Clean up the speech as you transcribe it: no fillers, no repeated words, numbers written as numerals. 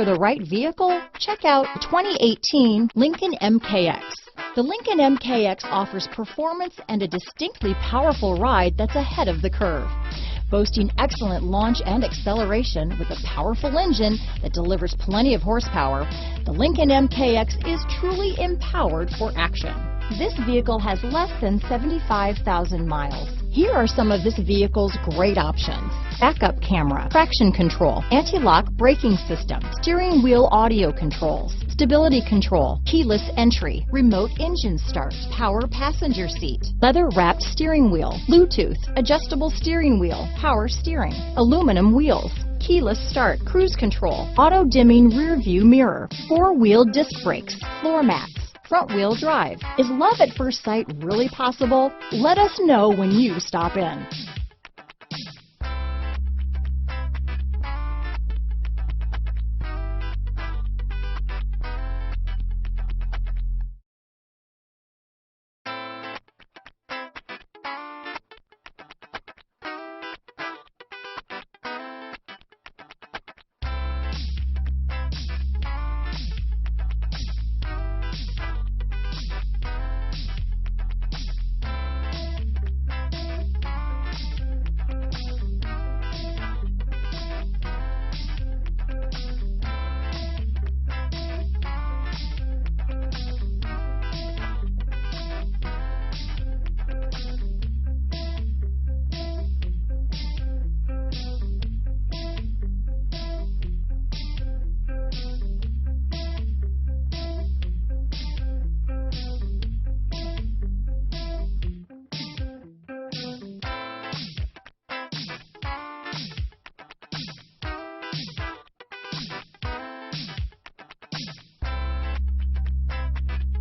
for the right vehicle? Check out 2018 Lincoln MKX. The Lincoln MKX offers performance and a distinctly powerful ride that's ahead of the curve. Boasting excellent launch and acceleration with a powerful engine that delivers plenty of horsepower, the Lincoln MKX is truly empowered for action. This vehicle has less than 75,000 miles. Here are some of this vehicle's great options: backup camera, traction control, anti-lock braking system, steering wheel audio controls, stability control, keyless entry, remote engine start, power passenger seat, leather-wrapped steering wheel, Bluetooth, adjustable steering wheel, power steering, aluminum wheels, keyless start, cruise control, auto-dimming rear view mirror, four-wheel disc brakes, floor mats, front-wheel drive. Is love at first sight really possible? Let us know when you stop in.